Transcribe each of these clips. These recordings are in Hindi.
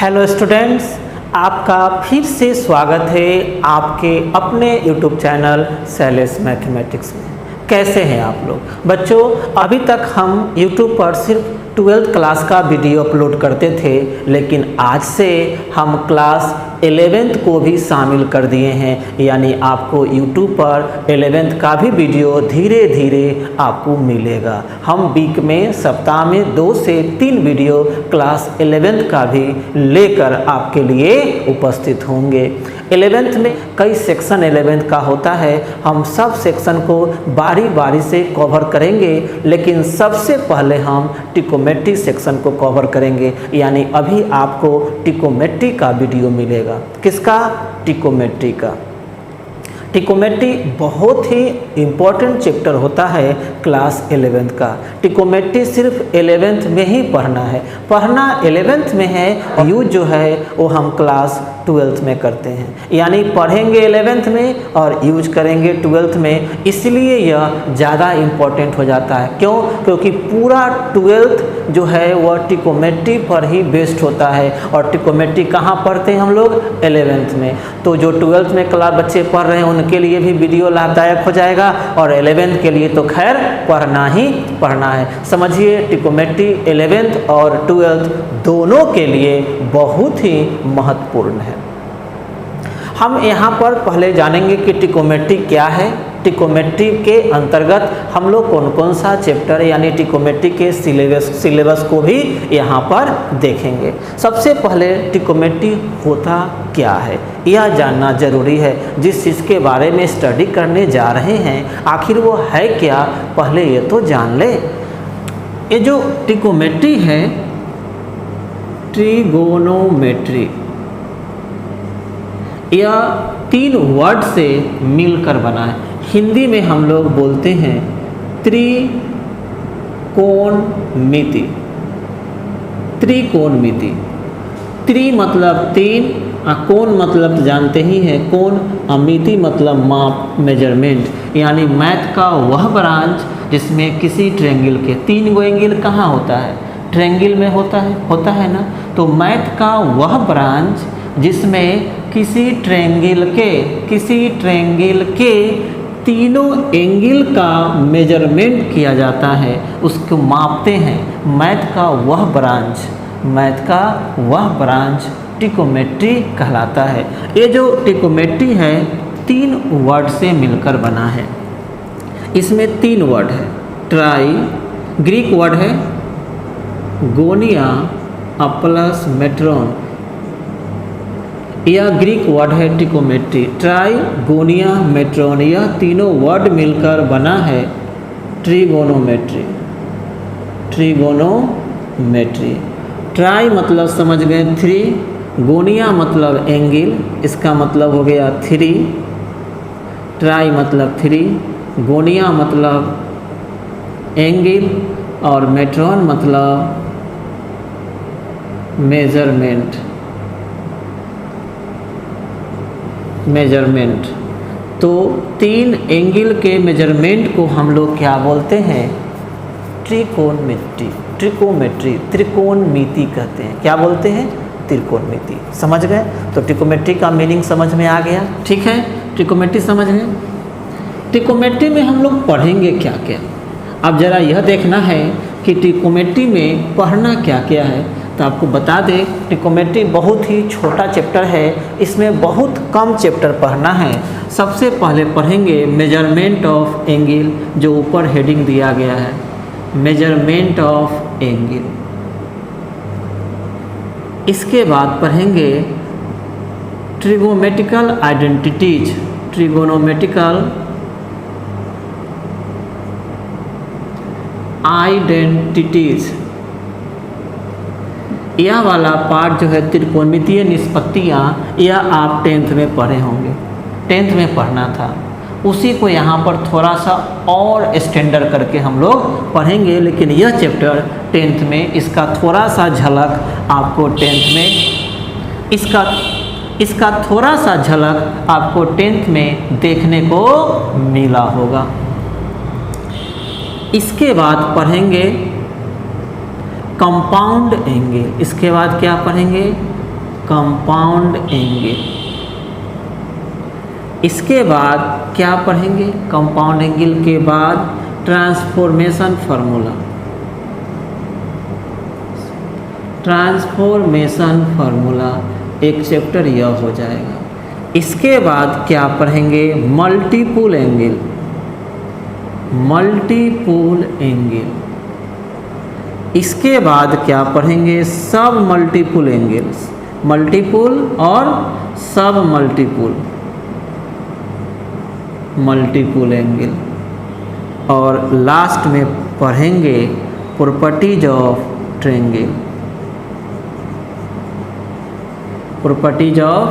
हेलो स्टूडेंट्स, आपका फिर से स्वागत है आपके अपने YouTube चैनल शैलेश मैथमेटिक्स में। कैसे हैं आप लोग बच्चों? अभी तक हम YouTube पर सिर्फ 12th क्लास का वीडियो अपलोड करते थे, लेकिन आज से हम क्लास 11th को भी शामिल कर दिए हैं। यानी आपको YouTube पर 11th का भी वीडियो धीरे धीरे आपको मिलेगा। हम वीक में सप्ताह में 2 से 3 वीडियो क्लास 11th का भी लेकर आपके लिए उपस्थित होंगे। 11th में कई सेक्शन 11th का होता है, हम सब सेक्शन को बारी बारी से कवर करेंगे, लेकिन सबसे पहले हम ट्रिकोमेट्री सेक्शन को कवर करेंगे। यानी अभी आपको ट्रिकोमेट्री का वीडियो मिलेगा। किसका? ट्रिकोमेट्री का। ट्रिकोमेट्री बहुत ही इम्पोर्टेंट चैप्टर होता है क्लास 11th का। ट्रिकोमेट्री सिर्फ 11th में ही पढ़ना है, पढ़ना 11th में है, यूज जो है वो हम क्लास 12th में करते हैं। यानी पढ़ेंगे 11th में और यूज करेंगे 12th में, इसलिए यह ज़्यादा इम्पोर्टेंट हो जाता है। क्यों? क्योंकि पूरा 12th जो है वह ट्रिकोमेट्री पर ही बेस्ड होता है। और ट्रिकोमेट्री कहाँ पढ़ते हैं हम लोग? 11th में। तो जो 12th में क्लास बच्चे पढ़ रहे हैं उनके लिए भी वीडियो लाभदायक हो जाएगा, और 11th के लिए तो खैर पढ़ना ही पढ़ना है। समझिए, ट्रिकोमेट्री 11th और 12th दोनों के लिए बहुत ही महत्वपूर्ण है। हम यहाँ पर पहले जानेंगे कि ट्रिकोमेट्री क्या है। ट्रिकोमेट्री के अंतर्गत हम लोग कौन कौन सा चैप्टर यानी ट्रिकोमेट्री के सिलेबस को भी यहाँ पर देखेंगे। सबसे पहले ट्रिकोमेट्री होता क्या है यह जानना जरूरी है। जिस चीज़ के बारे में स्टडी करने जा रहे हैं आखिर वो है क्या, पहले ये तो जान ले। ये जो ट्रिकोमेट्री है, ट्रिगोनोमेट्री, यह 3 वर्ड से मिलकर बना है। हिंदी में हम लोग बोलते हैं त्रिकोणमिति। त्रिकोणमिति, त्रि मतलब 3, कोण मतलब जानते ही हैं कोण, मिति मतलब माप, मेजरमेंट। यानी मैथ का वह ब्रांच जिसमें किसी ट्रायंगल के 3 गो एंगल कहाँ होता है? ट्रायंगल में होता है ना। तो मैथ का वह ब्रांच जिसमें किसी ट्रायंगल के तीनों एंगल का मेजरमेंट किया जाता है, उसको मापते हैं। मैथ का वह ब्रांच ट्रिकोमेट्री कहलाता है। ये जो ट्रिकोमेट्री है 3 वर्ड से मिलकर बना है। इसमें 3 वर्ड है। ट्राई ग्रीक वर्ड है, गोनिया प्लस मेट्रोन, यह ग्रीक वर्ड है ट्रिकोमेट्री। ट्राई, गोनिया, मेट्रोन, यह तीनों वर्ड मिलकर बना है ट्रिगोनोमेट्री। ट्राई मतलब समझ गए 3, गोनिया मतलब एंगल, इसका मतलब हो गया 3। ट्राई मतलब 3, गोनिया मतलब एंगल, और मेट्रोन मतलब मेजरमेंट। तो 3 एंगल के मेजरमेंट को हम लोग क्या बोलते हैं? त्रिकोणमिति कहते हैं। क्या बोलते हैं? त्रिकोणमिति। समझ गए? तो ट्रिकोमेट्री का मीनिंग समझ में आ गया। ठीक है, ट्रिकोमेट्री समझ गए। ट्रिकोमेट्री में हम लोग पढ़ेंगे क्या क्या। अब जरा यह देखना है कि ट्रिकोमेट्री में पढ़ना क्या क्या है। तो आपको बता दें, ट्रिकोमेट्री बहुत ही छोटा चैप्टर है, इसमें बहुत कम चैप्टर पढ़ना है। सबसे पहले पढ़ेंगे मेजरमेंट ऑफ एंगल, जो ऊपर हेडिंग दिया गया है, मेजरमेंट ऑफ एंगल। इसके बाद पढ़ेंगे ट्रिगोनोमेट्रिकल आइडेंटिटीज, ट्रिगोनोमेट्रिकल आइडेंटिटीज। यह वाला पार्ट जो है त्रिकोणमितीय निष्पत्तियाँ, यह आप 10th में पढ़े होंगे, 10th में पढ़ना था। उसी को यहाँ पर थोड़ा सा और स्टैंडर्ड करके हम लोग पढ़ेंगे। लेकिन यह चैप्टर 10th में, इसका थोड़ा सा झलक आपको 10th में, इसका थोड़ा सा झलक आपको 10th में देखने को मिला होगा। इसके बाद पढ़ेंगे कंपाउंड एंगल। इसके बाद क्या पढ़ेंगे? Compound angle. इसके बाद क्या पढ़ेंगे? कंपाउंड एंगल के बाद ट्रांसफॉर्मेशन फार्मूला। ट्रांसफॉर्मेशन फार्मूला एक चैप्टर यह हो जाएगा। इसके बाद क्या पढ़ेंगे? Multiple angle. Multiple angle. इसके बाद क्या पढ़ेंगे? सब मल्टीपल एंगल्स। मल्टीपल और सब मल्टीपल। Multiple angle. और लास्ट में पढ़ेंगे properties of triangle. Properties of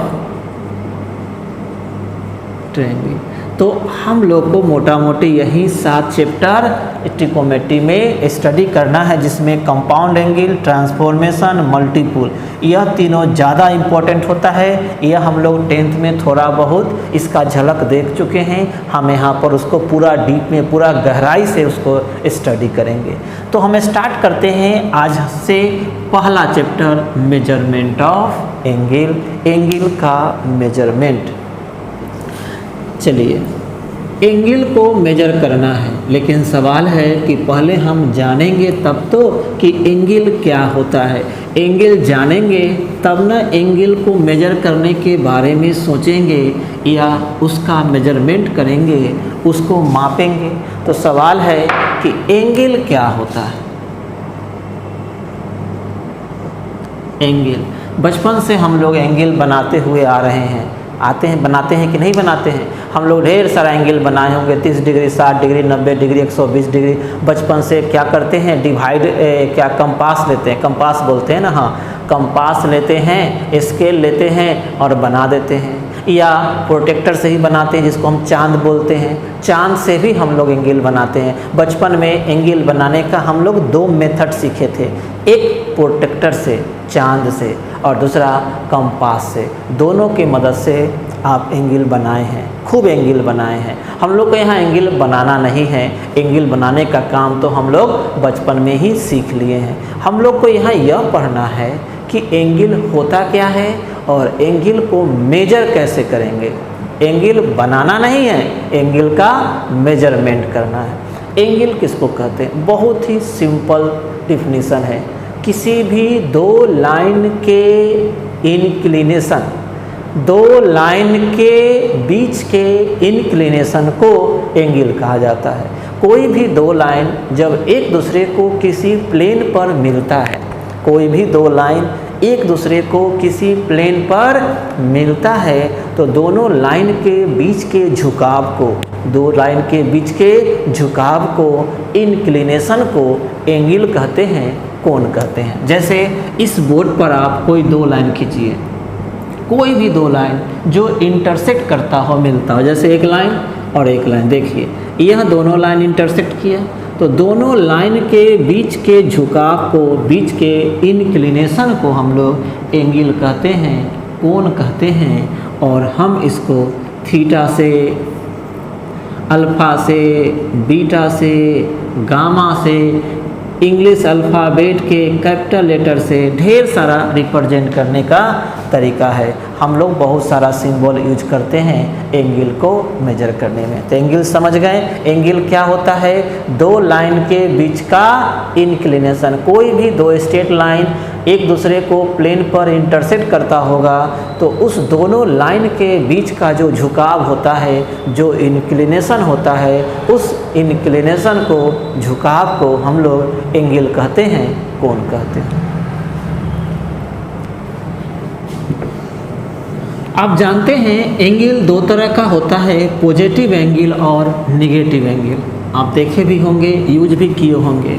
triangle. तो हम लोग को मोटा मोटी यही 7 चैप्टर ट्रिकोमेट्री में स्टडी करना है, जिसमें कंपाउंड एंगल, ट्रांसफॉर्मेशन, मल्टीपल, यह तीनों ज़्यादा इम्पोर्टेंट होता है। यह हम लोग 10th में थोड़ा बहुत इसका झलक देख चुके हैं। हम यहाँ पर उसको पूरा डीप में, पूरा गहराई से उसको स्टडी करेंगे। तो हम स्टार्ट करते हैं आज से पहला chapter, measurement of angle. Angle का मेजरमेंट। चलिए, एंगल को मेजर करना है, लेकिन सवाल है कि पहले हम जानेंगे तब तो कि एंगल क्या होता है। एंगल जानेंगे तब ना एंगल को मेजर करने के बारे में सोचेंगे या उसका मेजरमेंट करेंगे, उसको मापेंगे। तो सवाल है कि एंगल क्या होता है। एंगल, बचपन से हम लोग एंगल बनाते हुए आ रहे हैं। बनाते हैं कि नहीं बनाते हैं? हम लोग ढेर सारा एंगल बनाए होंगे, 30 डिग्री, 60 डिग्री, 90 डिग्री, 120 डिग्री। बचपन से क्या करते हैं? डिवाइड क्या कंपास लेते हैं, कंपास बोलते हैं ना, हाँ, कंपास लेते हैं, स्केल लेते हैं और बना देते हैं। या प्रोटेक्टर से ही बनाते हैं, जिसको हम चांद बोलते हैं। चांद से भी हम लोग एंगल बनाते हैं। बचपन में एंगल बनाने का हम लोग 2 मेथड सीखे थे, एक प्रोटेक्टर से, चांद से, और दूसरा कंपास से। दोनों की मदद से आप एंगल बनाए हैं, खूब एंगल बनाए हैं। हम लोग को यहाँ एंगल बनाना नहीं है, एंगल बनाने का काम तो हम लोग बचपन में ही सीख लिए हैं। हम लोग को यहाँ यह पढ़ना है कि एंगल होता क्या है और एंगल को मेजर कैसे करेंगे। एंगल बनाना नहीं है, एंगल का मेजरमेंट करना है। एंगल किसको कहते हैं? बहुत ही सिंपल डिफिनीशन है। किसी भी 2 लाइन के इंक्लिनेशन, 2 लाइन के बीच के इंक्लिनेशन को एंगल कहा जाता है। कोई भी 2 लाइन जब एक दूसरे को किसी प्लेन पर मिलता है, कोई भी 2 लाइन एक दूसरे को किसी प्लेन पर मिलता है, तो दोनों लाइन के बीच के झुकाव को, 2 लाइन के बीच के झुकाव को, इंक्लिनेशन को एंगल कहते हैं, कोण कहते हैं। जैसे इस बोर्ड पर आप कोई 2 लाइन खींचिए, कोई भी 2 लाइन जो इंटरसेक्ट करता हो, मिलता हो, जैसे एक लाइन और एक लाइन, देखिए यह दोनों लाइन इंटरसेक्ट किया, तो दोनों लाइन के बीच के झुकाव को, बीच के इंक्लिनेशन को हम लोग एंगल कहते हैं, कोण कहते हैं। और हम इसको थीटा से, अल्फा से, बीटा से, गामा से, इंग्लिश अल्फ़ाबेट के कैपिटल लेटर से ढेर सारा रिप्रेजेंट करने का तरीका है। हम लोग बहुत सारा सिंबल यूज करते हैं एंगल को मेजर करने में। तो एंगल समझ गए, एंगल क्या होता है? 2 लाइन के बीच का इंक्लिनेशन। कोई भी 2 स्ट्रेट लाइन एक दूसरे को प्लेन पर इंटरसेक्ट करता होगा, तो उस दोनों लाइन के बीच का जो झुकाव होता है, जो इंक्लिनेशन होता है, उस इंक्लिनेशन को, झुकाव को हम लोग एंगल कहते हैं, कोण कहते हैं। आप जानते हैं एंगल 2 तरह का होता है, पॉजिटिव एंगल और नेगेटिव एंगल। आप देखे भी होंगे, यूज भी किए होंगे।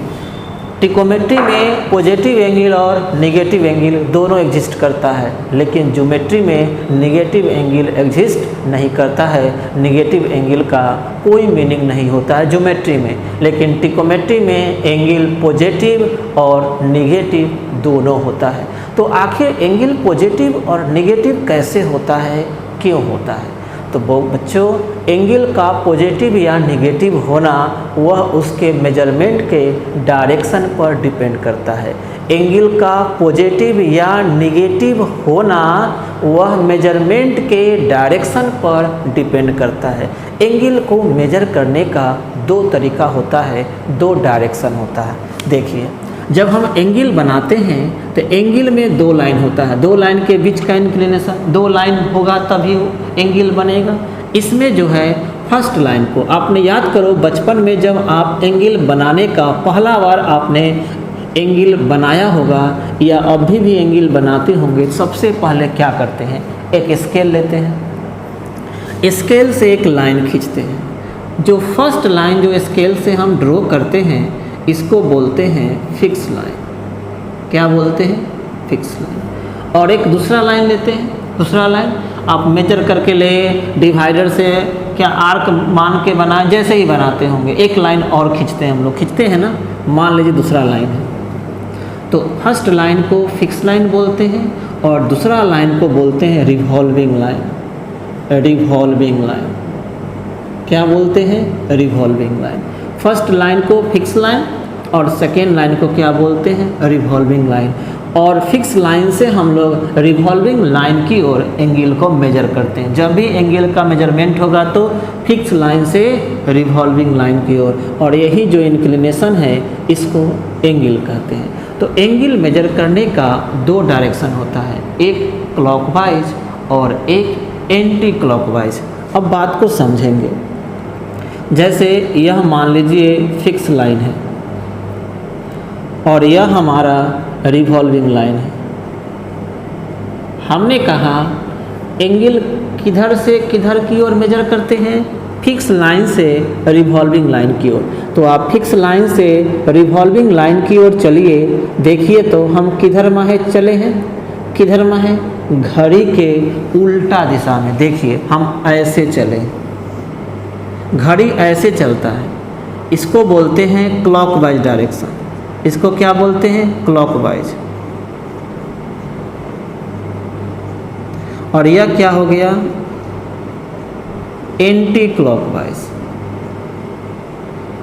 ट्रिकोमेट्री में पॉजिटिव एंगल और नेगेटिव एंगल दोनों एग्जिस्ट करता है, लेकिन ज्योमेट्री में नेगेटिव एंगल एग्जिस्ट नहीं करता है। नेगेटिव एंगल का कोई मीनिंग नहीं होता है ज्योमेट्री में, लेकिन ट्रिकोमेट्री में एंगल पॉजिटिव और नेगेटिव दोनों होता है। तो आखिर एंगल पॉजिटिव और नेगेटिव कैसे होता है, क्यों होता है? तो बच्चों, एंगल का पॉजिटिव या नेगेटिव होना वह उसके मेजरमेंट के डायरेक्शन पर डिपेंड करता है। एंगल का पॉजिटिव या निगेटिव होना वह मेजरमेंट के डायरेक्शन पर डिपेंड करता है। एंगल को मेजर करने का दो तरीका होता है, दो डायरेक्शन होता है। देखिए, जब हम एंगल बनाते हैं तो एंगल में दो लाइन होता है, दो लाइन के बीच का इंक्लिनेशन, दो लाइन होगा तभी एंगल बनेगा। इसमें जो है फर्स्ट लाइन को आपने याद करो, बचपन में जब आप एंगल बनाने का पहला बार आपने एंगल बनाया होगा या अभी भी एंगल बनाते होंगे, सबसे पहले क्या करते हैं, एक स्केल लेते हैं, स्केल से एक लाइन खींचते हैं। जो फर्स्ट लाइन जो स्केल से हम ड्रॉ करते हैं इसको बोलते हैं फिक्स लाइन। क्या बोलते हैं, फिक्स लाइन। और एक दूसरा लाइन लेते हैं, दूसरा लाइन आप मेजर करके ले, डिवाइडर से क्या आर्क मान के बनाए, जैसे ही बनाते होंगे, एक लाइन और खींचते हैं, हम लोग खींचते हैं ना, मान लीजिए दूसरा लाइन है, तो फर्स्ट लाइन को फिक्स लाइन बोलते हैं और दूसरा लाइन को बोलते हैं रिवॉल्विंग लाइन। रिवॉल्विंग लाइन क्या बोलते हैं, रिवॉल्विंग लाइन। फर्स्ट लाइन को फिक्स लाइन और सेकेंड लाइन को क्या बोलते हैं, रिवॉल्विंग लाइन। और फिक्स लाइन से हम लोग रिवॉल्विंग लाइन की ओर एंगल को मेजर करते हैं। जब भी एंगल का मेजरमेंट होगा तो फिक्स लाइन से रिवॉल्विंग लाइन की ओर, और यही जो इंक्लिनेशन है इसको एंगल कहते हैं। तो एंगल मेजर करने का दो डायरेक्शन होता है, एक क्लॉकवाइज और एक एंटी क्लॉकवाइज। अब बात को समझेंगे। जैसे यह मान लीजिए फिक्स लाइन है और यह हमारा रिवॉल्विंग लाइन है। हमने कहा एंगल किधर से किधर की ओर मेजर करते हैं, फिक्स लाइन से रिवॉल्विंग लाइन की ओर। तो आप फिक्स लाइन से रिवॉल्विंग लाइन की ओर चलिए, देखिए तो हम किधर माहे चले हैं, किधर माहे, घड़ी के उल्टा दिशा में। देखिए हम ऐसे चले, घड़ी ऐसे चलता है, इसको बोलते हैं क्लॉकवाइज डायरेक्शन। इसको क्या बोलते हैं, क्लॉकवाइज। और यह क्या हो गया, एंटी क्लॉकवाइज,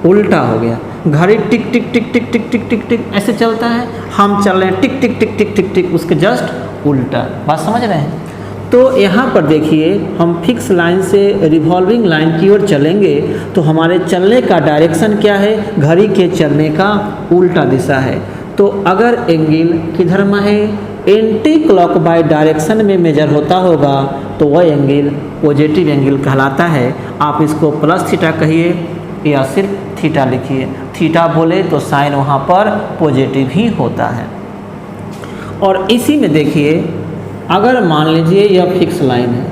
उल्टा हो गया। घड़ी टिक टिक टिक टिक टिक टिक टिक टिक ऐसे चलता है, हम चल रहे हैं टिक टिक टिक टिक टिक टिक, उसके जस्ट उल्टा। बात समझ रहे हैं। तो यहाँ पर देखिए हम फिक्स लाइन से रिवॉल्विंग लाइन की ओर चलेंगे तो हमारे चलने का डायरेक्शन क्या है, घड़ी के चलने का उल्टा दिशा है। तो अगर एंगल किधर में है, एंटी क्लॉकवाइज डायरेक्शन में मेजर होता होगा तो वह एंगल पॉजिटिव एंगल कहलाता है। आप इसको प्लस थीटा कहिए या सिर्फ थीटा लिखिए, थीटा बोले तो साइन वहाँ पर पॉजिटिव ही होता है। और इसी में देखिए, अगर मान लीजिए यह फिक्स लाइन है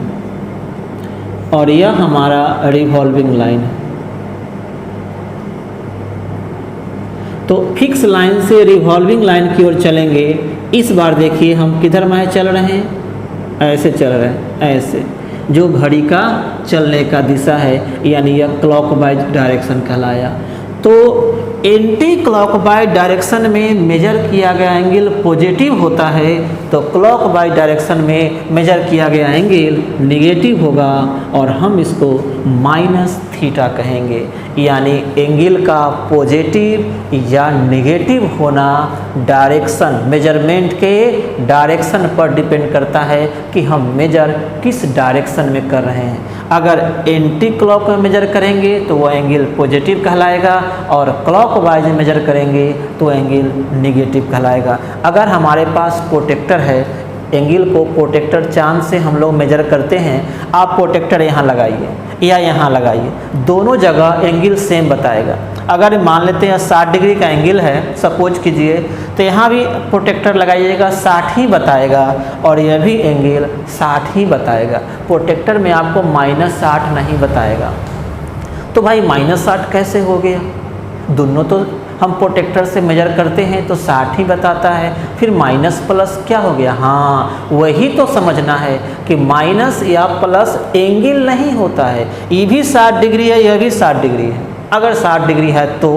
और यह हमारा रिवॉल्विंग लाइन है, तो फिक्स लाइन से रिवॉल्विंग लाइन की ओर चलेंगे। इस बार देखिए हम किधर में चल रहे हैं, ऐसे चल रहे हैं, ऐसे, जो घड़ी का चलने का दिशा है, यानी यह क्लॉकवाइज डायरेक्शन कहलाया। तो एंटी क्लॉकवाइज डायरेक्शन में मेजर किया गया एंगल पॉजिटिव होता है, तो क्लॉकवाइज डायरेक्शन में मेजर किया गया एंगल निगेटिव होगा और हम इसको माइनस थीटा कहेंगे। यानी एंगल का पॉजिटिव या निगेटिव होना डायरेक्शन, मेजरमेंट के डायरेक्शन पर डिपेंड करता है कि हम मेजर किस डायरेक्शन में कर रहे हैं। अगर एंटी क्लॉक में मेजर करेंगे तो वह एंगल पॉजिटिव कहलाएगा और क्लॉकवाइज में मेजर करेंगे तो एंगल निगेटिव कहलाएगा। अगर हमारे पास प्रोटेक्टर है, एंगल को प्रोटेक्टर चांद से हम लोग मेजर करते हैं, आप प्रोटेक्टर यहाँ लगाइए या यहाँ लगाइए, दोनों जगह एंगल सेम बताएगा। अगर मान लेते हैं 60 डिग्री का एंगल है, सपोज कीजिए, तो यहाँ भी प्रोटेक्टर लगाइएगा 60 ही बताएगा और यह भी एंगल 60 ही बताएगा। प्रोटेक्टर में आपको -60 नहीं बताएगा। तो भाई -60 कैसे हो गया, दोनों तो हम प्रोटेक्टर से मेजर करते हैं तो 60 ही बताता है, फिर माइनस प्लस क्या हो गया। हाँ, वही तो समझना है कि माइनस या प्लस एंगल नहीं होता है। ये भी 60 डिग्री है, यह भी 60 डिग्री है। अगर 60 डिग्री है तो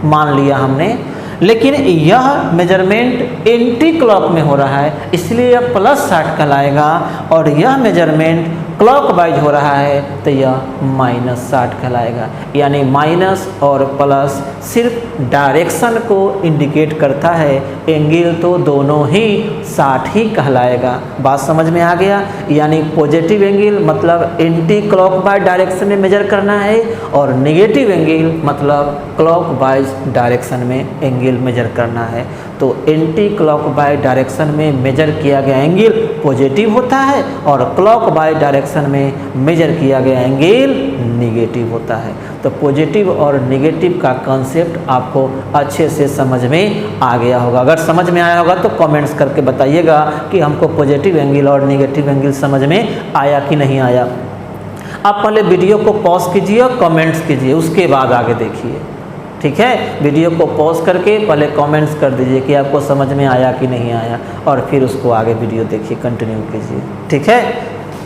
मान लिया हमने, लेकिन यह मेजरमेंट एंटी क्लॉक में हो रहा है, इसलिए यह +60 कहलाएगा और यह मेजरमेंट क्लॉकवाइज हो रहा है तो यह -60 कहलाएगा। यानी माइनस और प्लस सिर्फ डायरेक्शन को इंडिकेट करता है, एंगल तो दोनों ही 60 ही कहलाएगा। बात समझ में आ गया। यानी पॉजिटिव एंगल मतलब एंटी क्लॉकवाइज डायरेक्शन में मेजर करना है और नेगेटिव एंगल मतलब क्लॉकवाइज डायरेक्शन में एंगल मेजर करना है। तो एंटी क्लॉकवाइज डायरेक्शन में मेजर किया गया एंगल पॉजिटिव होता है और क्लॉकवाइज डायरेक्शन में मेजर किया गया एंगल नेगेटिव होता है। तो पॉजिटिव और नेगेटिव का कॉन्सेप्ट आपको अच्छे से समझ में आ गया होगा। अगर समझ में आया होगा तो कमेंट्स करके बताइएगा कि हमको पॉजिटिव एंगल और नेगेटिव एंगल समझ में आया कि नहीं आया। आप पहले वीडियो को पॉज कीजिए और कमेंट्स कीजिए, उसके बाद आगे देखिए। ठीक है, वीडियो को पॉज करके पहले कमेंट्स कर दीजिए कि आपको समझ में आया कि नहीं आया, और फिर उसको आगे वीडियो देखिए, कंटिन्यू कीजिए। ठीक है,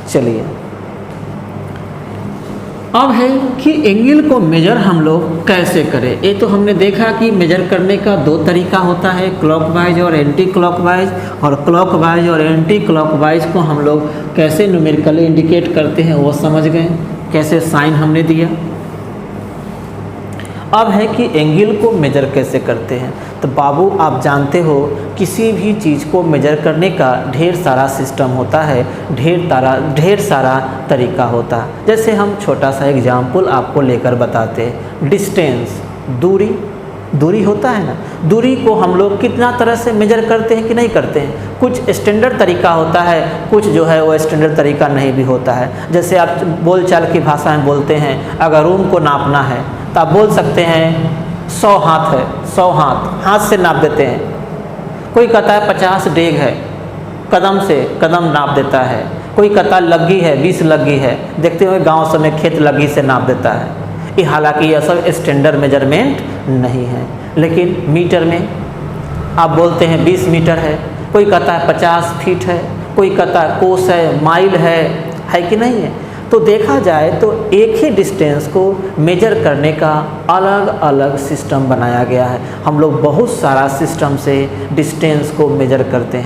चलिए अब है कि एंगल को मेजर हम लोग कैसे करें। ये तो हमने देखा कि मेजर करने का दो तरीका होता है, क्लॉकवाइज और एंटी क्लॉकवाइज। और क्लॉकवाइज और एंटी क्लॉकवाइज को हम लोग कैसे न्यूमेरिकली इंडिकेट करते हैं वो समझ गए, कैसे साइन हमने दिया। अब है कि एंगल को मेजर कैसे करते हैं। तो बाबू आप जानते हो किसी भी चीज़ को मेजर करने का ढेर सारा सिस्टम होता है, ढेर सारा तरीका होता है। जैसे हम छोटा सा एग्जाम्पल आपको लेकर बताते हैं, डिस्टेंस दूरी होता है ना, दूरी को हम लोग कितना तरह से मेजर करते हैं कि नहीं करते हैं। कुछ स्टैंडर्ड तरीका होता है, कुछ जो है वो स्टैंडर्ड तरीका नहीं भी होता है। जैसे आप बोलचाल की भाषा में बोलते हैं, अगर रूम को नापना है तो आप बोल सकते हैं 100 हाथ है, 100 हाथ से नाप देते हैं। कोई कहता है 50 डेग है, कदम से कदम नाप देता है। कोई कहता है लग्गी है, 20 लग्गी है, देखते हुए गांव सब में खेत लग्गी से नाप देता है। ये हालांकि यह सब स्टैंडर्ड मेजरमेंट नहीं है, लेकिन मीटर में आप बोलते हैं 20 मीटर है, कोई कहता है 50 फीट है, कोई कहता है कोस है, माइल है कि नहीं है। तो देखा जाए तो एक ही डिस्टेंस को मेजर करने का अलग अलग सिस्टम बनाया गया है। हम लोग बहुत सारा सिस्टम से डिस्टेंस को मेजर करते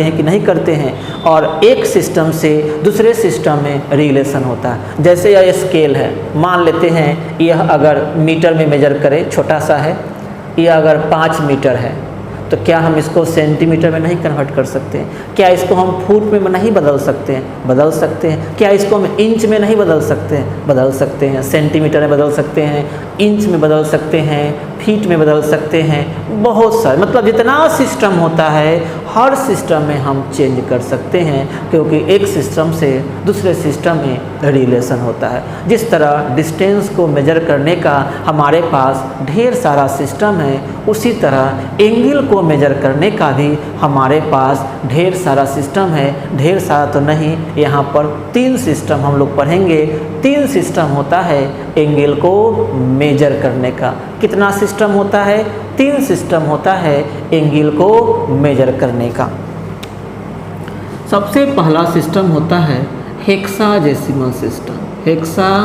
हैं कि नहीं करते हैं। और एक सिस्टम से दूसरे सिस्टम में रिलेशन होता है। जैसे यह स्केल है, मान लेते हैं यह अगर मीटर में मेजर करें, छोटा सा है, यह अगर 5 मीटर है तो क्या हम इसको सेंटीमीटर में नहीं कन्वर्ट कर सकते हैं? क्या इसको हम फुट में नहीं बदल सकते हैं? बदल सकते हैं। क्या इसको हम इंच में नहीं बदल सकते हैं? बदल सकते हैं। सेंटीमीटर में बदल सकते हैं, इंच में बदल सकते हैं, फीट में बदल सकते हैं। बहुत सारे, मतलब जितना सिस्टम होता है हर सिस्टम में हम चेंज कर सकते हैं, क्योंकि एक सिस्टम से दूसरे सिस्टम में रिलेशन होता है। जिस तरह डिस्टेंस को मेजर करने का हमारे पास ढेर सारा सिस्टम है, उसी तरह एंगल को मेजर करने का भी हमारे पास ढेर सारा सिस्टम है। ढेर सारा तो नहीं, यहाँ पर 3 सिस्टम हम लोग पढ़ेंगे। 3 सिस्टम होता है एंगल को मेजर करने का। कितना सिस्टम होता है? 3 सिस्टम होता है एंगल को मेजर करने का। सबसे पहला सिस्टम होता है hexadecimal system. Hexadecimal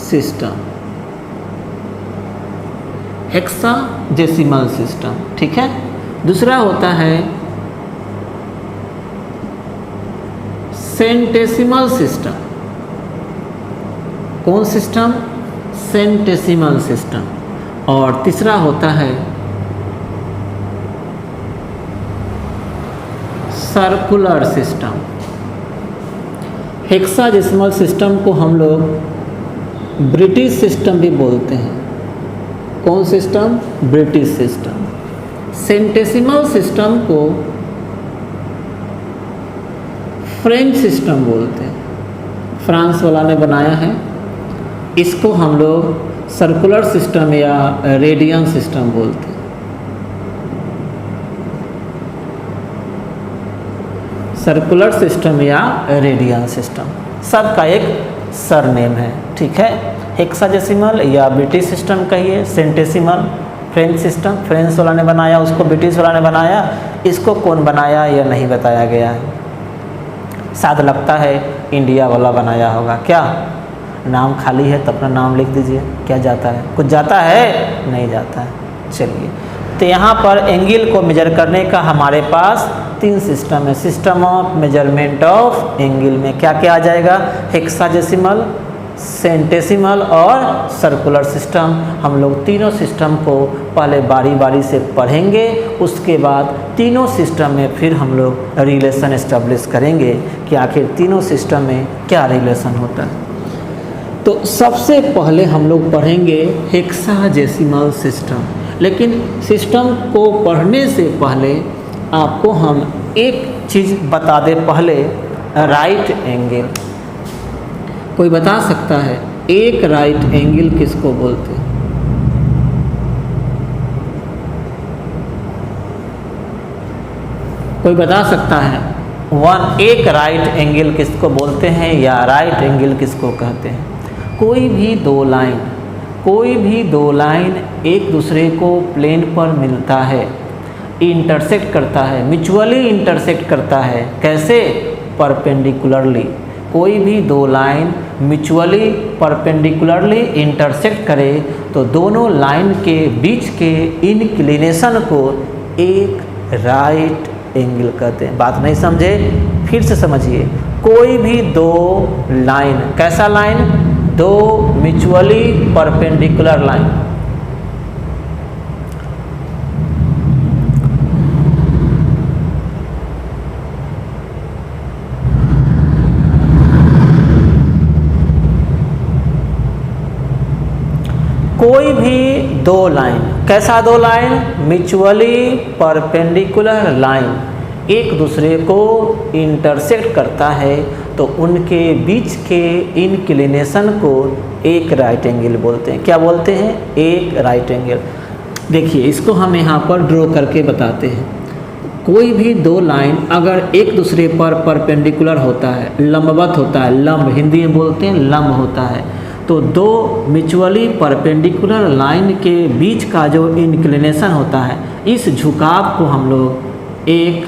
system, hexadecimal system, ठीक है। दूसरा होता है सेंटेसिमल सिस्टम। कौन सिस्टम? Centesimal system. और तीसरा होता है सर्कुलर सिस्टम। हेक्साडेसिमल सिस्टम को हम लोग ब्रिटिश सिस्टम भी बोलते हैं। कौन system? British system. Centesimal system को फ्रेंच सिस्टम बोलते हैं, फ्रांस वाला ने बनाया है। इसको हम लोग सर्कुलर सिस्टम या रेडियन सिस्टम बोलते हैं। सर्कुलर सिस्टम या रेडियन सिस्टम, सबका एक सरनेम है, ठीक है। हेक्साडेसिमल या ब्रिटिश सिस्टम कहिए, सेंटेसिमल फ्रेंच सिस्टम, फ्रेंच वाला ने बनाया, उसको ब्रिटिश वाला ने बनाया। इसको कौन बनाया यह नहीं बताया गया है। शायद लगता है इंडिया वाला बनाया होगा। क्या नाम खाली है तो अपना नाम लिख दीजिए। क्या जाता है? कुछ जाता है? नहीं जाता है। चलिए, तो यहाँ पर एंगल को मेजर करने का हमारे पास 3 सिस्टम है। System of measurement of angle में क्या क्या आ जाएगा, हेक्साडेसिमल, सेंटेसिमल और सर्कुलर सिस्टम। हम लोग तीनों सिस्टम को पहले बारी बारी से पढ़ेंगे, उसके बाद तीनों सिस्टम में फिर हम लोग रिलेशन एस्टेब्लिश करेंगे कि आखिर तीनों सिस्टम में क्या रिलेशन होता है। तो सबसे पहले हम लोग पढ़ेंगे हेक्साडेसिमल सिस्टम। लेकिन सिस्टम को पढ़ने से पहले आपको हम एक चीज़ बता दें पहले, राइट एंगल। कोई बता सकता है एक राइट एंगल किसको बोलते हैं? कोई बता सकता है एक राइट एंगल किसको बोलते हैं या राइट एंगल किसको कहते हैं? कोई भी दो लाइन एक दूसरे को प्लेन पर मिलता है, इंटरसेक्ट करता है, म्यूचुअली इंटरसेक्ट करता है। कैसे? परपेंडिकुलरली। कोई भी दो लाइन म्यूचुअली परपेंडिकुलरली इंटरसेक्ट करे तो दोनों लाइन के बीच के इंक्लिनेशन को एक राइट एंगल कहते हैं। बात नहीं समझे? फिर से समझिए। कोई भी दो लाइन, कैसा लाइन? दो म्यूचुअली परपेंडिकुलर लाइन, कोई भी दो लाइन, कैसा दो लाइन? म्यूचुअली परपेंडिकुलर लाइन एक दूसरे को इंटरसेक्ट करता है तो उनके बीच के इंक्लिनेशन को एक राइट एंगल बोलते हैं। क्या बोलते हैं? एक राइट एंगल। देखिए इसको हम यहाँ पर ड्रॉ करके बताते हैं। कोई भी दो लाइन अगर एक दूसरे पर परपेंडिकुलर होता है, लंबवत होता है, लंब हिंदी में बोलते हैं लंब होता है, तो दो म्यूचुअली परपेंडिकुलर लाइन के बीच का जो इंक्लिनेशन होता है, इस झुकाव को हम लोग एक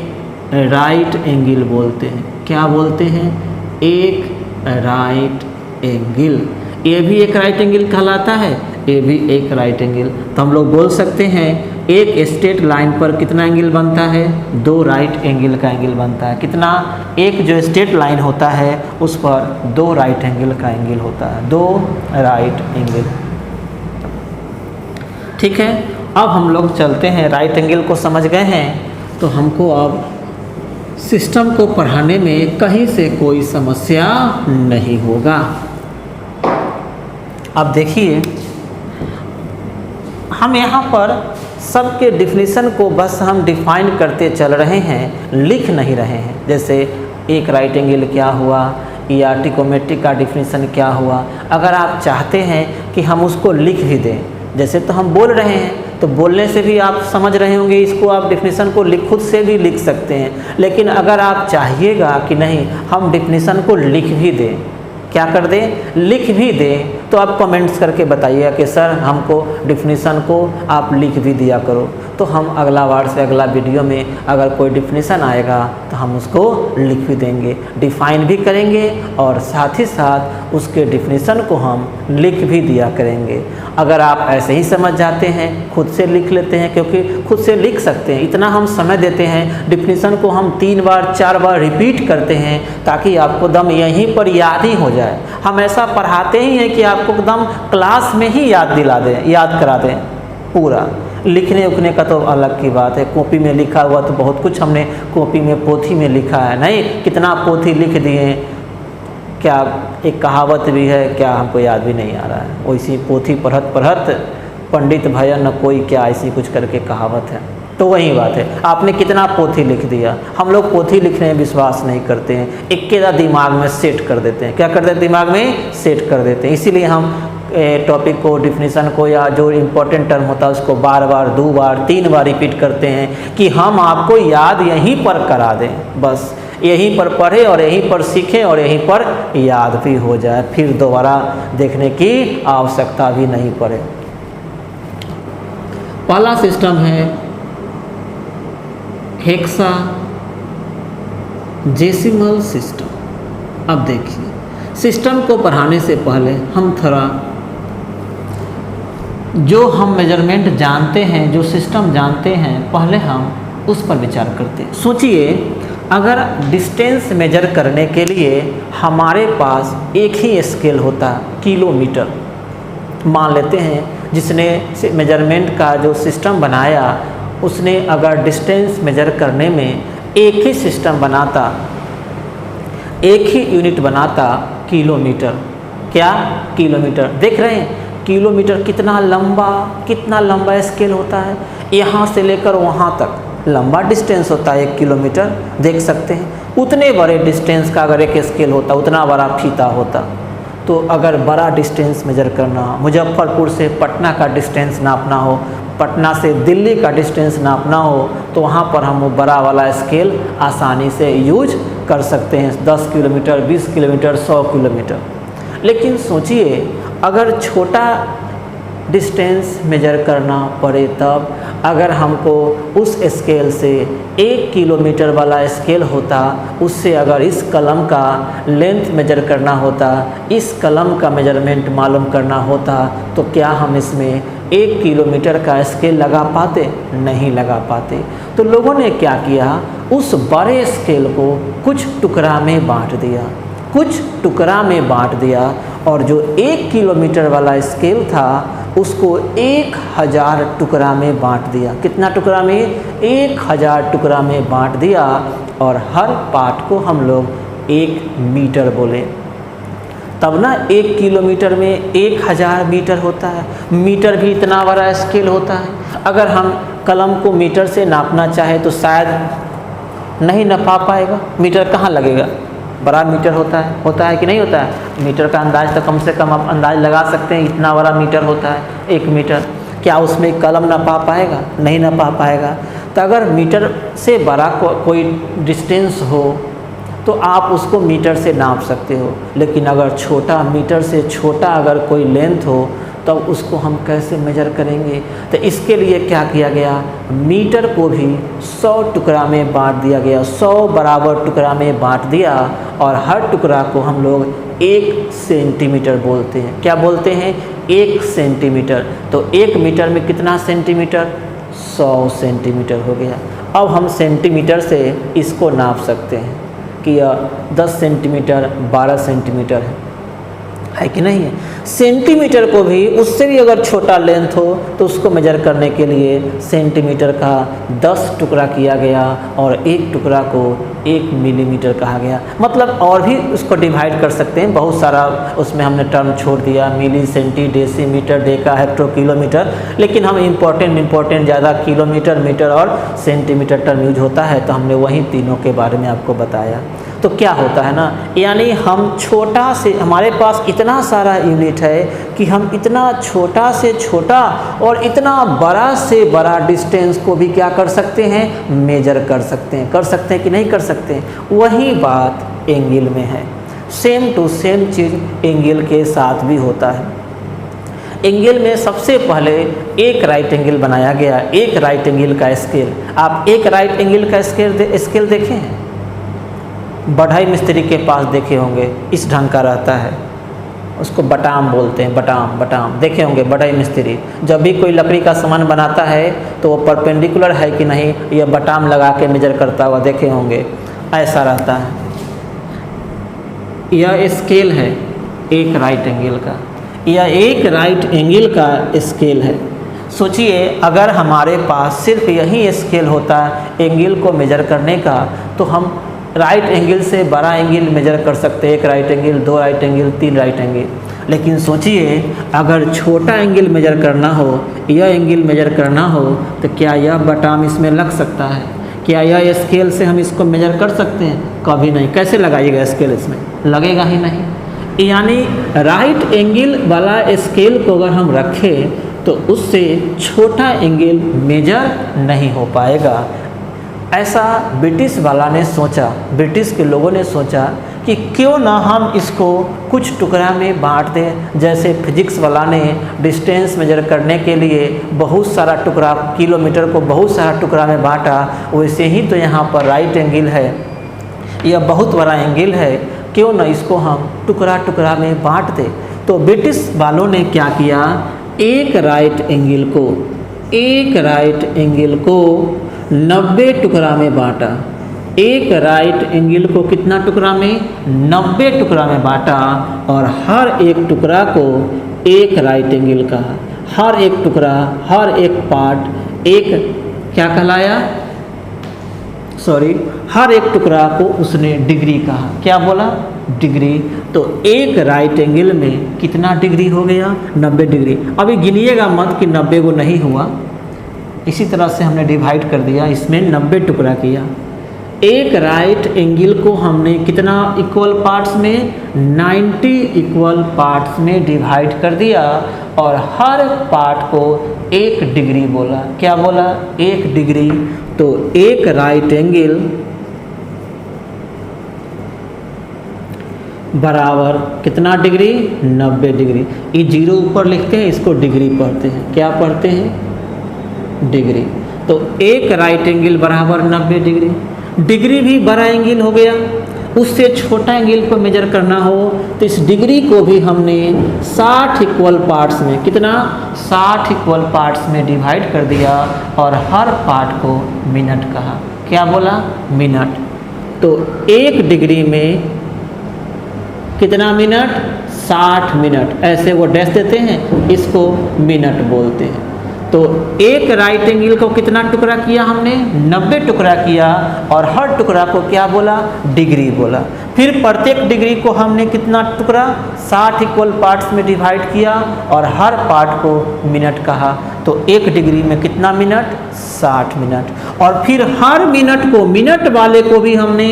राइट एंगल बोलते हैं। क्या बोलते हैं? एक राइट एंगल। ये भी एक राइट एंगल कहलाता है, ये भी एक राइट एंगल। तो हम लोग बोल सकते हैं एक स्ट्रेट लाइन पर कितना एंगल बनता है? दो राइट एंगल का एंगल बनता है। कितना? एक जो स्ट्रेट लाइन होता है उस पर दो राइट एंगल का एंगल होता है, दो राइट एंगल। ठीक है, अब हम लोग चलते हैं, राइट एंगल को समझ गए हैं तो हमको अब सिस्टम को पढ़ाने में कहीं से कोई समस्या नहीं होगा। अब देखिए हम यहाँ पर सबके डिफिनीशन को बस हम डिफाइन करते चल रहे हैं, लिख नहीं रहे हैं। जैसे एक राइट एंगल क्या हुआ या ट्रिगोनोमेट्री का डिफिनीशन क्या हुआ। अगर आप चाहते हैं कि हम उसको लिख भी दें, जैसे तो हम बोल रहे हैं तो बोलने से भी आप समझ रहे होंगे, इसको आप डिफिनीशन को खुद से भी लिख सकते हैं। लेकिन अगर आप चाहिएगा कि नहीं हम डिफिनीशन को लिख भी दें, क्या कर दें? लिख भी दें, तो आप कमेंट्स करके बताइएगा कि सर हमको डिफिनीशन को आप लिख भी दिया करो। तो हम अगला बार से अगला वीडियो में अगर कोई डिफिनीशन आएगा तो हम उसको लिख भी देंगे, डिफाइन भी करेंगे और साथ ही साथ उसके डिफिनीशन को हम लिख भी दिया करेंगे। अगर आप ऐसे ही समझ जाते हैं, खुद से लिख लेते हैं, क्योंकि खुद से लिख सकते हैं, इतना हम समय देते हैं, डिफिनीशन को हम 3 बार 4 बार रिपीट करते हैं ताकि आपको दम यहीं पर याद ही हो जाए। हम ऐसा पढ़ाते ही हैं कि आपको एकदम क्लास में ही याद दिला दें, याद करा दें पूरा। लिखने उखने का तो अलग की बात है, कॉपी में लिखा हुआ तो बहुत कुछ हमने कॉपी में पोथी में लिखा है, नहीं कितना पोथी लिख दिए, क्या एक कहावत भी है, क्या हमको याद भी नहीं आ रहा है। वैसी पोथी पढ़त पढ़त पंडित भय न कोई, क्या ऐसी कुछ करके कहावत है। तो वही बात है, आपने कितना पोथी लिख दिया। हम लोग पोथी लिखने में विश्वास नहीं करते हैं, एक के दिमाग में सेट कर देते हैं। क्या करते हैं? दिमाग में सेट कर देते हैं। इसीलिए हम टॉपिक को, डिफिनीशन को या जो इम्पोर्टेंट टर्म होता है उसको बार बार 2 बार 3 बार रिपीट करते हैं कि हम आपको याद यहीं पर करा दें। बस यहीं पर पढ़ें और यहीं पर सीखें और यहीं पर याद भी हो जाए, फिर दोबारा देखने की आवश्यकता भी नहीं पड़े। पहला सिस्टम है हेक्साडेसिमल सिस्टम। अब देखिए सिस्टम को पढ़ाने से पहले हम थोड़ा जो हम मेजरमेंट जानते हैं, जो सिस्टम जानते हैं, पहले हम उस पर विचार करते हैं। सोचिए, अगर डिस्टेंस मेजर करने के लिए हमारे पास एक ही स्केल होता, किलोमीटर। मान लेते हैं जिसने मेजरमेंट का जो सिस्टम बनाया, उसने अगर डिस्टेंस मेजर करने में एक ही सिस्टम बनाता, एक ही यूनिट बनाता, किलोमीटर। क्या? किलोमीटर। देख रहे हैं किलोमीटर कितना लंबा स्केल होता है। यहाँ से लेकर वहाँ तक लंबा डिस्टेंस होता है 1 किलोमीटर। देख सकते हैं उतने बड़े डिस्टेंस का अगर एक स्केल होता, उतना बड़ा फीता होता, तो अगर बड़ा डिस्टेंस मेजर करना, मुजफ्फरपुर से पटना का डिस्टेंस नापना हो, पटना से दिल्ली का डिस्टेंस नापना हो, तो वहाँ पर हम वो बड़ा वाला स्केल आसानी से यूज कर सकते हैं, 10 किलोमीटर, 20 किलोमीटर, 100 किलोमीटर। लेकिन सोचिए, अगर छोटा डिस्टेंस मेजर करना पड़े तब, अगर हमको उस स्केल से 1 किलोमीटर वाला स्केल होता, उससे अगर इस कलम का लेंथ मेजर करना होता, इस कलम का मेजरमेंट मालूम करना होता, तो क्या हम इसमें 1 किलोमीटर का स्केल लगा पाते? नहीं लगा पाते। तो लोगों ने क्या किया, उस बड़े स्केल को कुछ टुकड़ा में बांट दिया, और जो 1 किलोमीटर वाला स्केल था उसको 1000 टुकड़ा में बांट दिया। कितना टुकड़ा में? 1000 टुकड़ा में बांट दिया, और हर पार्ट को हम लोग 1 मीटर बोले। तब ना 1 किलोमीटर में 1000 मीटर होता है। मीटर भी इतना बड़ा स्केल होता है। अगर हम कलम को मीटर से नापना चाहे तो शायद नहीं नापा पाएगा। मीटर कहाँ लगेगा? बड़ा मीटर होता है कि नहीं होता है? मीटर का अंदाज तो कम से कम आप अंदाज लगा सकते हैं, इतना बड़ा मीटर होता है 1 मीटर। क्या उसमें कलम नापा पाएगा? नहीं नापा पाएगा। तो अगर मीटर से बड़ा कोई डिस्टेंस हो तो आप उसको मीटर से नाप सकते हो, लेकिन अगर छोटा, मीटर से छोटा अगर कोई लेंथ हो तब तो उसको हम कैसे मेजर करेंगे? तो इसके लिए क्या किया गया, मीटर को भी 100 टुकड़ा में बांट दिया गया, 100 बराबर टुकड़ा में बांट दिया, और हर टुकड़ा को हम लोग 1 सेंटीमीटर बोलते हैं। क्या बोलते हैं? 1 सेंटीमीटर। तो 1 मीटर में कितना सेंटीमीटर? 100 सेंटीमीटर हो गया। अब हम सेंटीमीटर से इसको नाप सकते हैं कि यह 10 सेंटीमीटर, 12 सेंटीमीटर है कि नहीं है। सेंटीमीटर को भी, उससे भी अगर छोटा लेंथ हो तो उसको मेजर करने के लिए सेंटीमीटर का 10 टुकड़ा किया गया, और 1 टुकड़ा को 1 मिलीमीटर कहा गया। मतलब और भी उसको डिवाइड कर सकते हैं, बहुत सारा उसमें हमने टर्म छोड़ दिया, milli, centi, decimetre, deca, hecto, kilometre, लेकिन हम इम्पोर्टेंट ज़्यादा किलोमीटर, मीटर और सेंटीमीटर टर्म यूज होता है, तो हमने वही तीनों के बारे में आपको बताया। तो क्या होता है ना, यानी हम छोटा से, हमारे पास इतना सारा यूनिट है कि हम इतना छोटा से छोटा और इतना बड़ा से बड़ा डिस्टेंस को भी क्या कर सकते हैं? मेजर कर सकते हैं कि नहीं कर सकते? वही बात एंगल में है। सेम टू सेम चीज़ एंगल के साथ भी होता है। एंगल में सबसे पहले एक राइट एंगल बनाया गया, एक राइट एंगल का स्केल। आप एक राइट एंगल का स्केल देखे हैं? बढ़ई मिस्त्री के पास देखे होंगे, इस ढंग का रहता है, उसको बटाम बोलते हैं, बटाम देखे होंगे। बढ़ई मिस्त्री जब भी कोई लकड़ी का सामान बनाता है तो वो परपेंडिकुलर है कि नहीं, यह बटाम लगा के मेजर करता हुआ देखे होंगे, ऐसा रहता है। यह स्केल है एक राइट एंगल का, यह एक राइट एंगल का स्केल है। सोचिए, अगर हमारे पास सिर्फ यही स्केल होता एंगल को मेजर करने का, तो हम राइट एंगल से बड़ा एंगल मेजर कर सकते हैं, 1 right angle, 2 right angle, 3 right angle. लेकिन सोचिए, अगर छोटा एंगल मेजर करना हो, यह एंगल मेजर करना हो, तो क्या यह बटाम इसमें लग सकता है? क्या यह स्केल से हम इसको मेजर कर सकते हैं? कभी नहीं। कैसे लगाइएगा स्केल? इसमें लगेगा ही नहीं। यानी राइट एंगल वाला स्केल को अगर हम रखें तो उससे छोटा एंगल मेजर नहीं हो पाएगा। ऐसा ब्रिटिश के लोगों ने सोचा कि क्यों ना हम इसको कुछ टुकड़ा में बांट दें। जैसे फिजिक्स वाला ने डिस्टेंस मेजर करने के लिए बहुत सारा टुकड़ा, किलोमीटर को बहुत सारा टुकड़ा में बांटा, वैसे ही तो यहाँ पर राइट एंगल है, यह बहुत बड़ा एंगल है, क्यों ना इसको हम टुकड़ा टुकड़ा में बांट दें। तो ब्रिटिश वालों ने क्या किया, एक राइट एंगल को 90 टुकड़ा में बांटा। एक राइट एंगल को कितना टुकड़ा में? 90 टुकड़ा में बांटा और हर एक टुकड़ा को एक राइट एंगल कहा। हर एक टुकड़ा, हर एक पार्ट एक क्या कहलाया? हर एक टुकड़ा को उसने डिग्री कहा। क्या बोला? डिग्री। तो एक राइट एंगल में कितना डिग्री हो गया? 90 डिग्री। अभी गिनिएगा मत कि 90 को नहीं हुआ, इसी तरह से हमने डिवाइड कर दिया, इसमें 90 टुकड़ा किया। एक राइट एंगल को हमने कितना इक्वल पार्ट्स में? 90 इक्वल पार्ट्स में डिवाइड कर दिया और हर पार्ट को एक डिग्री बोला। क्या बोला? एक डिग्री। तो एक राइट एंगल बराबर कितना डिग्री? 90 डिग्री। ये जीरो ऊपर लिखते हैं, इसको डिग्री पढ़ते हैं। क्या पढ़ते हैं? डिग्री। तो एक राइट एंगल बराबर 90 डिग्री। डिग्री भी बड़ा एंगल हो गया, उससे छोटा एंगल को मेजर करना हो तो इस डिग्री को भी हमने 60 इक्वल पार्ट्स में, कितना? 60 इक्वल पार्ट्स में डिवाइड कर दिया और हर पार्ट को मिनट कहा। क्या बोला? मिनट। तो एक डिग्री में कितना मिनट? 60 मिनट। ऐसे वो डैश देते हैं, इसको मिनट बोलते हैं। तो एक राइट एंगल को कितना टुकड़ा किया हमने? 90 टुकड़ा किया और हर टुकड़ा को क्या बोला? डिग्री बोला। फिर प्रत्येक डिग्री को हमने कितना टुकड़ा? 60 इक्वल पार्ट्स में डिवाइड किया और हर पार्ट को मिनट कहा। तो एक डिग्री में कितना मिनट? 60 मिनट। और फिर हर मिनट को, मिनट वाले को भी हमने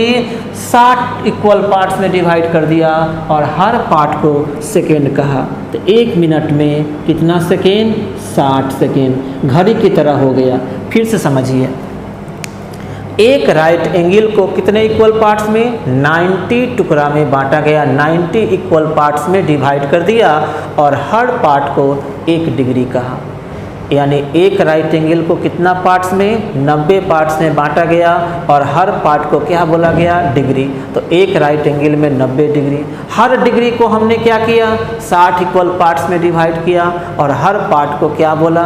60 इक्वल पार्ट्स में डिवाइड कर दिया और हर पार्ट को सेकेंड कहा। तो एक मिनट में कितना सेकेंड? 60 सेकेंड। घड़ी की तरह हो गया। फिर से समझिए, एक राइट एंगल को कितने इक्वल पार्ट्स में? 90 टुकड़ा में बांटा गया। 90 इक्वल पार्ट्स में डिवाइड कर दिया और हर पार्ट को एक डिग्री कहा। यानी एक राइट एंगल को कितना पार्ट्स में? 90 पार्ट्स में बांटा गया और हर पार्ट को क्या बोला गया? डिग्री। तो एक राइट एंगल में 90 डिग्री। हर डिग्री को हमने क्या किया? 60 इक्वल पार्ट्स में डिवाइड किया और हर पार्ट को क्या बोला?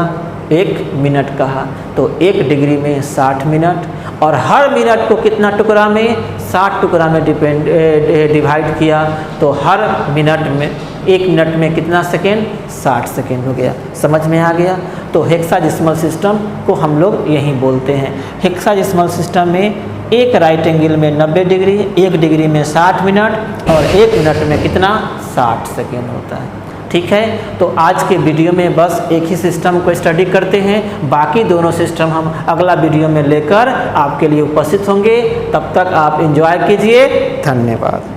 एक मिनट कहा। तो एक डिग्री में 60 मिनट और हर मिनट को कितना टुकड़ा में? 60 टुकड़ा में डिवाइड किया। तो हर मिनट में, एक मिनट में कितना सेकेंड? 60 सेकेंड हो गया। समझ में आ गया? तो हेक्साडेसिमल सिस्टम को हम लोग यही बोलते हैं। हेक्साडेसिमल सिस्टम में एक राइट एंगल में 90 डिग्री, एक डिग्री में 60 मिनट और एक मिनट में कितना? 60 सेकेंड होता है। ठीक है, तो आज के वीडियो में बस एक ही सिस्टम को स्टडी करते हैं। बाकी दोनों सिस्टम हम अगला वीडियो में लेकर आपके लिए उपस्थित होंगे। तब तक आप एंजॉय कीजिए। धन्यवाद।